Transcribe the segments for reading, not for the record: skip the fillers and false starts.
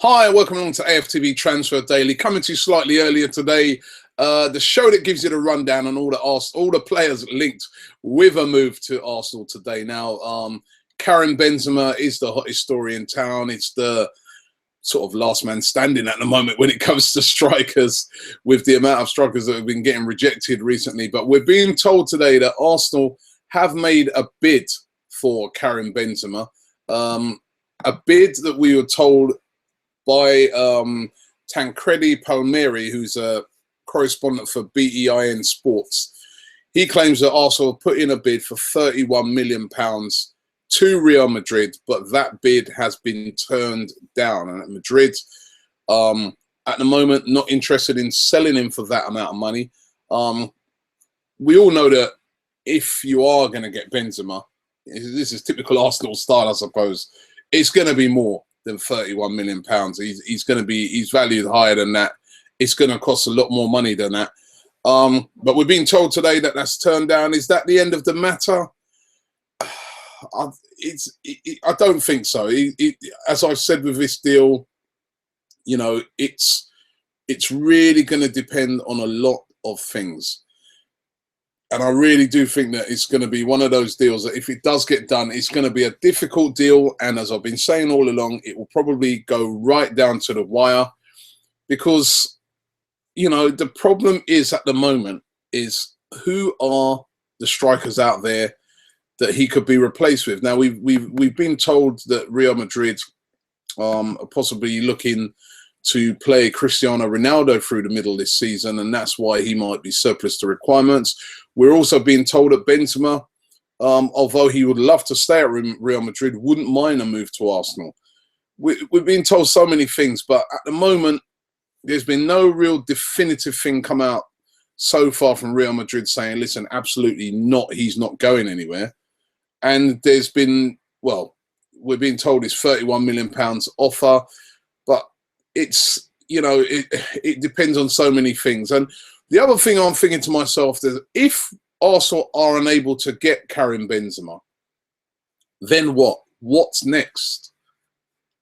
Hi, welcome along to AFTV Transfer Daily. Coming to you slightly earlier today. The show that gives you the rundown on all the players linked with a move to Arsenal today. Now, Karim Benzema is the hottest story in town. It's the sort of last man standing at the moment when it comes to strikers, with the amount of strikers that have been getting rejected recently. But we're being told today that Arsenal have made a bid for Karim Benzema. A bid that we were told by Tancredi Palmieri, who's a correspondent for BEIN Sports. He claims that Arsenal put in a bid for £31 million to Real Madrid, but that bid has been turned down. And at Madrid, at the moment, not interested in selling him for that amount of money. We all know that if you are going to get Benzema, this is typical Arsenal style, I suppose, it's going to be more than £31 million. He's valued higher than that. It's going to cost a lot more money than that. But we're being told today that that's turned down. Is that the end of the matter? I don't think so. As I've said with this deal, you know, it's really going to depend on a lot of things. And I really do think that it's going to be one of those deals that if it does get done, it's going to be a difficult deal. And as I've been saying all along, it will probably go right down to the wire, because, you know, the problem is at the moment is who are the strikers out there that he could be replaced with. Now, we've been told that Real Madrid are possibly looking to play Cristiano Ronaldo through the middle of this season, and that's why he might be surplus to requirements. We're also being told that Benzema, although he would love to stay at Real Madrid, wouldn't mind a move to Arsenal. We've been told so many things, but at the moment, there's been no real definitive thing come out so far from Real Madrid saying, listen, absolutely not, he's not going anywhere. And there's been, well, we're being told it's £31 million offer, but it's, you know, it depends on so many things. And the other thing I'm thinking to myself is, if Arsenal are unable to get Karim Benzema, then what? What's next?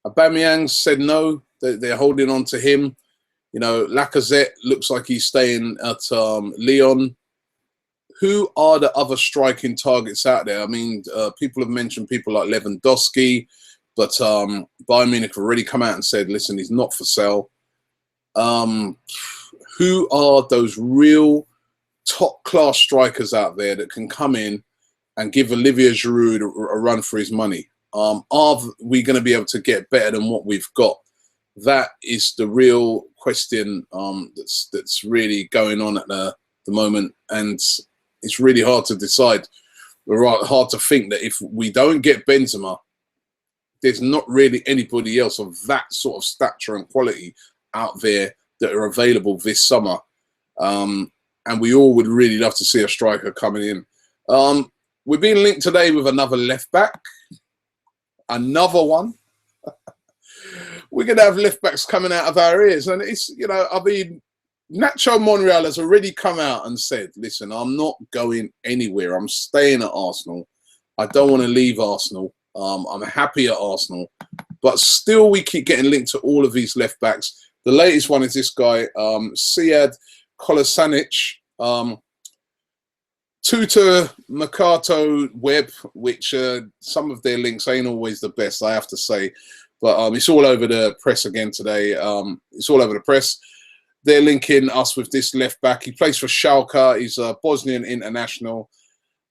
Aubameyang said no, they're holding on to him. You know, Lacazette looks like he's staying at Lyon. Who are the other striking targets out there? I mean, people have mentioned people like Lewandowski, but Bayern Munich have already come out and said, listen, he's not for sale. Who are those real top-class strikers out there that can come in and give Olivier Giroud a run for his money? Are we going to be able to get better than what we've got? That is the real question that's really going on at the moment, and it's really hard to decide. Hard to think that if we don't get Benzema, there's not really anybody else of that sort of stature and quality out there that are available this summer. And we all would really love to see a striker coming in. We're being linked today with another left back. Another one. We're going to have left backs coming out of our ears. And it's, you know, I mean, Nacho Monreal has already come out and said, listen, I'm not going anywhere. I'm staying at Arsenal. I don't want to leave Arsenal. I'm happy at Arsenal. But still, we keep getting linked to all of these left backs. The latest one is this guy, Sead Kolasanic, Tutor Mercato Web, which some of their links ain't always the best, I have to say. But it's all over the press again today. It's all over the press. They're linking us with this left back. He plays for Schalke. He's a Bosnian international.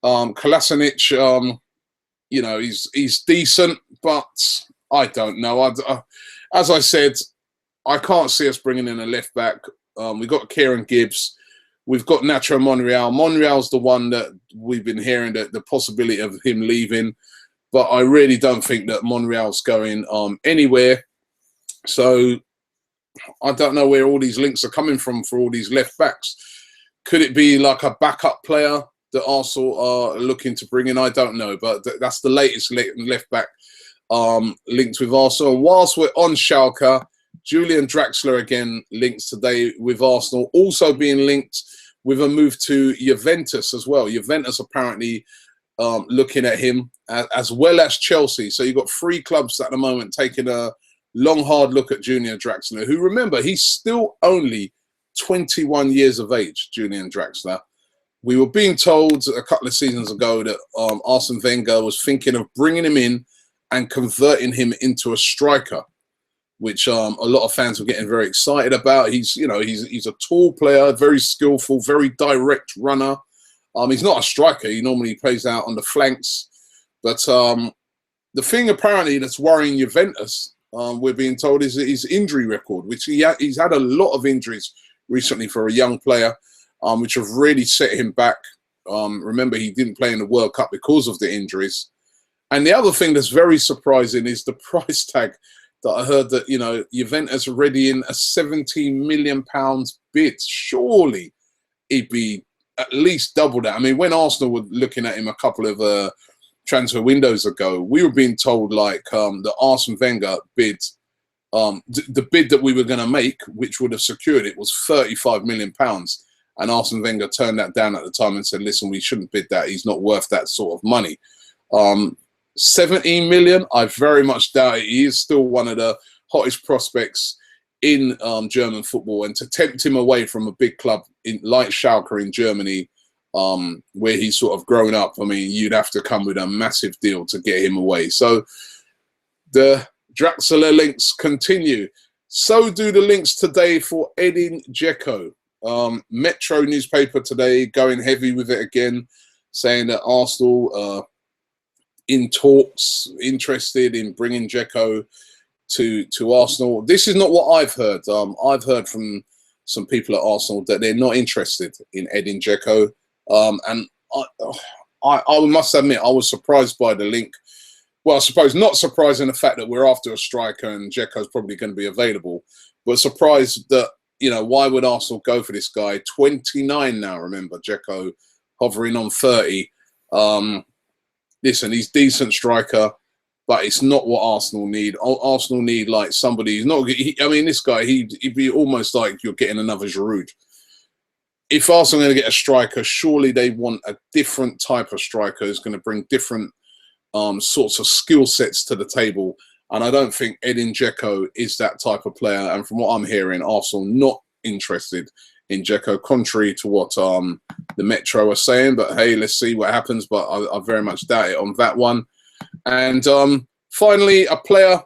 Kolasanic, you know, he's decent, but I don't know. As I said, I can't see us bringing in a left back. We've got Kieran Gibbs. We've got Nacho Monreal. Monreal's the one that we've been hearing the possibility of him leaving, but I really don't think that Monreal's going anywhere. So I don't know where all these links are coming from for all these left backs. Could it be like a backup player that Arsenal are looking to bring in? I don't know, but that's the latest left back linked with Arsenal. Whilst we're on Schalke, Julian Draxler again links today with Arsenal, also being linked with a move to Juventus as well. Juventus apparently looking at him, as well as Chelsea. So you've got three clubs at the moment taking a long, hard look at Julian Draxler, who, remember, he's still only 21 years of age, Julian Draxler. We were being told a couple of seasons ago that Arsene Wenger was thinking of bringing him in and converting him into a striker, which a lot of fans were getting very excited about. He's a tall player, very skillful, very direct runner. He's not a striker. He normally plays out on the flanks. But the thing apparently that's worrying Juventus, we're being told, is his injury record, which he's had a lot of injuries recently for a young player, which have really set him back. Remember, he didn't play in the World Cup because of the injuries. And the other thing that's very surprising is the price tag that I heard that, Juventus are readying a £17 million bid. Surely he'd be at least double that. I mean, when Arsenal were looking at him a couple of transfer windows ago, we were being told the Arsene Wenger bid, the bid that we were going to make, which would have secured it, was £35 million. And Arsene Wenger turned that down at the time and said, listen, we shouldn't bid that. He's not worth that sort of money. 17 million, I very much doubt it. He is still one of the hottest prospects in German football. And to tempt him away from a big club like Schalke in Germany, where he's sort of grown up, I mean, you'd have to come with a massive deal to get him away. So the Draxler links continue. So do the links today for Edin Dzeko. Metro newspaper today going heavy with it again, saying that Arsenal in talks, interested in bringing Dzeko to Arsenal. This is not what I've heard. I've heard from some people at Arsenal that they're not interested in Edin Dzeko. And I must admit, I was surprised by the link. Well, I suppose not surprised in the fact that we're after a striker and Dzeko's probably going to be available, but surprised that, why would Arsenal go for this guy? 29 now, remember, Dzeko hovering on 30. Listen, he's decent striker, but it's not what Arsenal need. Arsenal need somebody who's not. This guy, he'd be almost like you're getting another Giroud. If Arsenal are going to get a striker, surely they want a different type of striker who's going to bring different sorts of skill sets to the table. And I don't think Edin Dzeko is that type of player. And from what I'm hearing, Arsenal not interested in Dzeko, contrary to what the Metro are saying. But hey, let's see what happens. But I very much doubt it on that one. And finally, a player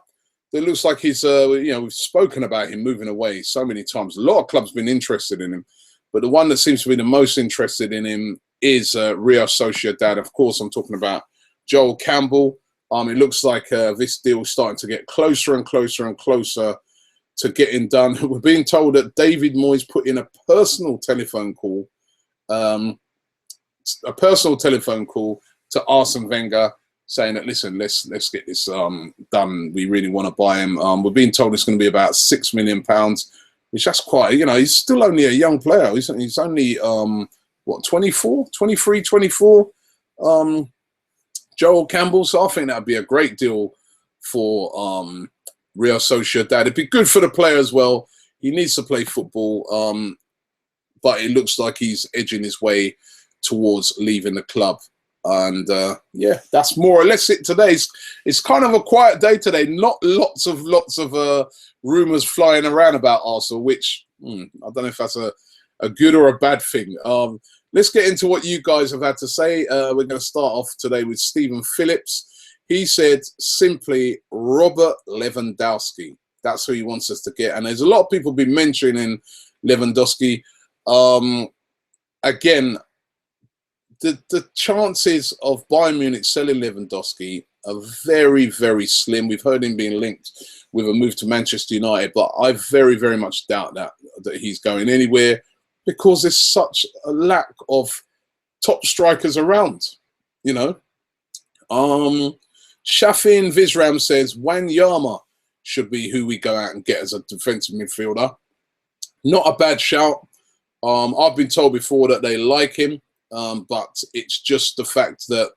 that looks like he's, we've spoken about him moving away so many times. A lot of clubs have been interested in him. But the one that seems to be the most interested in him is Real Sociedad. Of course, I'm talking about Joel Campbell. It looks like this deal is starting to get closer and closer and closer to getting done. We're being told that David Moyes put in a personal telephone call to Arsene Wenger, saying that, listen, let's get this done. We really want to buy him. We're being told it's going to be about £6 million, which that's quite, he's still only a young player. He's only, 24, 23, 24. Joel Campbell. So I think that'd be a great deal for Real Sociedad. It'd be good for the player as well. He needs to play football, but it looks like he's edging his way towards leaving the club. And yeah, that's more or less it today. It's kind of a quiet day today. Not lots of rumours flying around about Arsenal, which I don't know if that's a good or a bad thing. Let's get into what you guys have had to say. We're going to start off today with Stephen Phillips. He said simply Robert Lewandowski. That's who he wants us to get. And there's a lot of people been mentioning Lewandowski. Again, the chances of Bayern Munich selling Lewandowski are very, very slim. We've heard him being linked with a move to Manchester United, but I very, very much doubt that he's going anywhere, because there's such a lack of top strikers around, Shafin Visram says Wanyama should be who we go out and get as a defensive midfielder. Not a bad shout. I've been told before that they like him, but it's just the fact that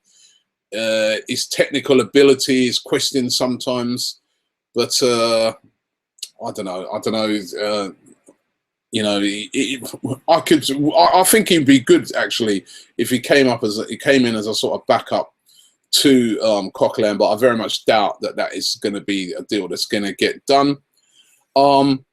his technical ability is questioned sometimes. But I don't know. I think he'd be good actually if he came in as a sort of backup Coquelin, but I very much doubt that that is going to be a deal that's going to get done. Uday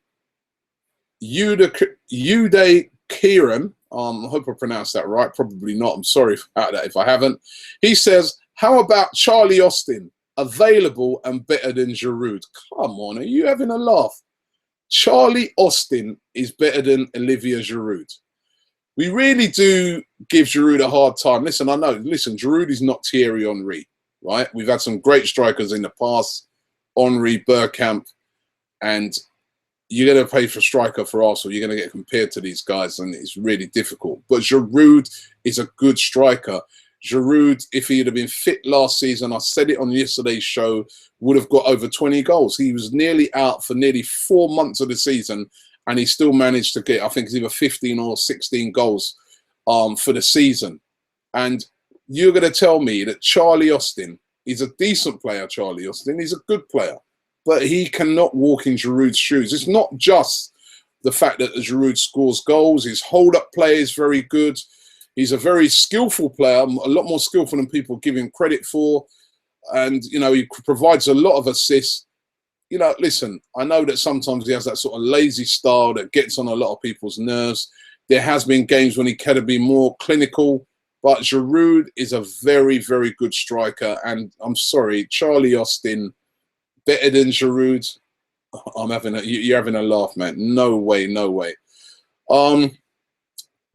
Kieran, I hope I pronounced that right. Probably not. I'm sorry about that if I haven't. He says, how about Charlie Austin? Available and better than Giroud. Come on, are you having a laugh? Charlie Austin is better than Olivier Giroud. We really do give Giroud a hard time. Listen, I know. Listen, Giroud is not Thierry Henry, right? We've had some great strikers in the past. Henry, Bergkamp, and you're going to pay for striker for Arsenal. You're going to get compared to these guys, and it's really difficult. But Giroud is a good striker. Giroud, if he had been fit last season, I said it on yesterday's show, would have got over 20 goals. He was nearly out for nearly 4 months of the season, and he still managed to get, I think it's either 15 or 16 goals for the season. And you're going to tell me that Charlie Austin is a decent player, Charlie Austin. He's a good player, but he cannot walk in Giroud's shoes. It's not just the fact that Giroud scores goals. His hold-up play is very good. He's a very skillful player, a lot more skillful than people give him credit for. And, you know, he provides a lot of assists. You know, listen, I know that sometimes he has that sort of lazy style that gets on a lot of people's nerves. There has been games when he could have been more clinical, but Giroud is a very, very good striker. And I'm sorry, Charlie Austin, better than Giroud. You're having a laugh, man. No way, no way.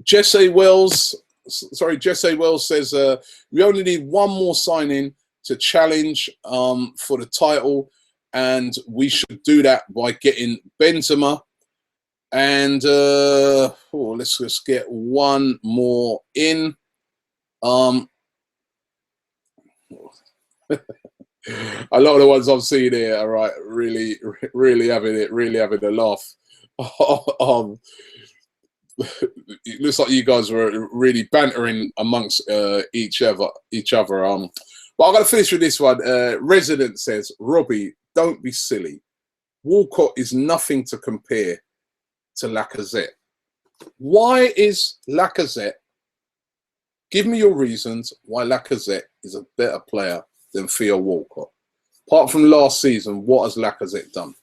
Jesse Wells says, we only need one more signing to challenge for the title, and we should do that by getting Benzema. And let's just get one more in. A lot of the ones I'm seeing here are right, really having a laugh. It looks like you guys were really bantering amongst each other. But I'm going to finish with this one. Resident says, Robbie, don't be silly. Walcott is nothing to compare to Lacazette. Why is Lacazette? Give me your reasons why Lacazette is a better player than Theo Walcott. Apart from last season, what has Lacazette done?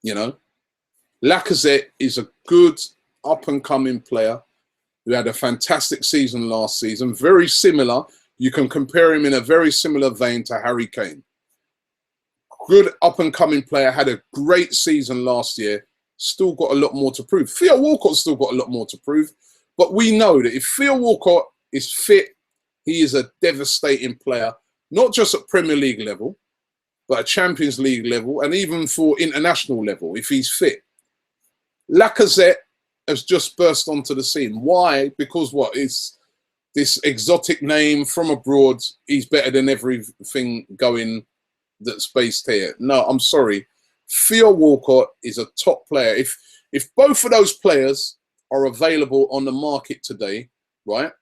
You know? Lacazette is a good up-and-coming player who had a fantastic season last season. Very similar. You can compare him in a very similar vein to Harry Kane. Good up-and-coming player, had a great season last year. Still got a lot more to prove. Theo Walcott's still got a lot more to prove. But we know that if Theo Walcott is fit, he is a devastating player, not just at Premier League level, but at Champions League level, and even for international level, if he's fit. Lacazette has just burst onto the scene. Why? Because what? It's this exotic name from abroad. He's better than everything going that's based here. No, I'm sorry. Theo Walcott is a top player. If both of those players are available on the market today, right?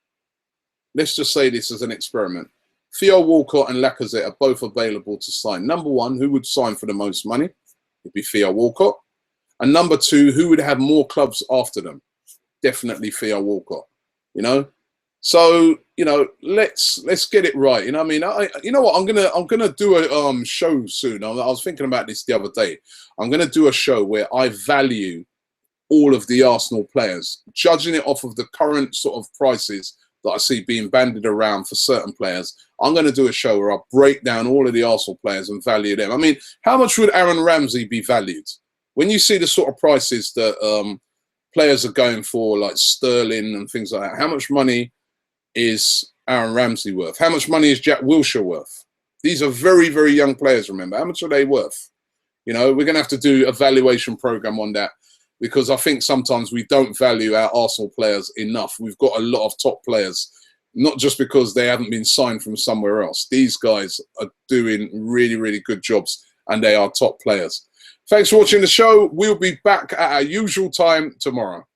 Let's just say this as an experiment. Theo Walcott and Lacazette are both available to sign. Number one, who would sign for the most money? It'd be Theo Walcott. And number two, who would have more clubs after them? Definitely Theo Walcott. You know, so you know, let's get it right. You know, what I mean, you know what? I'm gonna do a show soon. I was thinking about this the other day. I'm gonna do a show where I value all of the Arsenal players, judging it off of the current sort of prices that I see being bandied around for certain players. I'm going to do a show where I break down all of the Arsenal players and value them. I mean, how much would Aaron Ramsey be valued? When you see the sort of prices that players are going for, like Sterling and things like that, how much money is Aaron Ramsey worth? How much money is Jack Wilshere worth? These are very, very young players, remember. How much are they worth? You know, we're going to have to do a valuation program on that, because I think sometimes we don't value our Arsenal players enough. We've got a lot of top players, not just because they haven't been signed from somewhere else. These guys are doing really, really good jobs, and they are top players. Thanks for watching the show. We'll be back at our usual time tomorrow.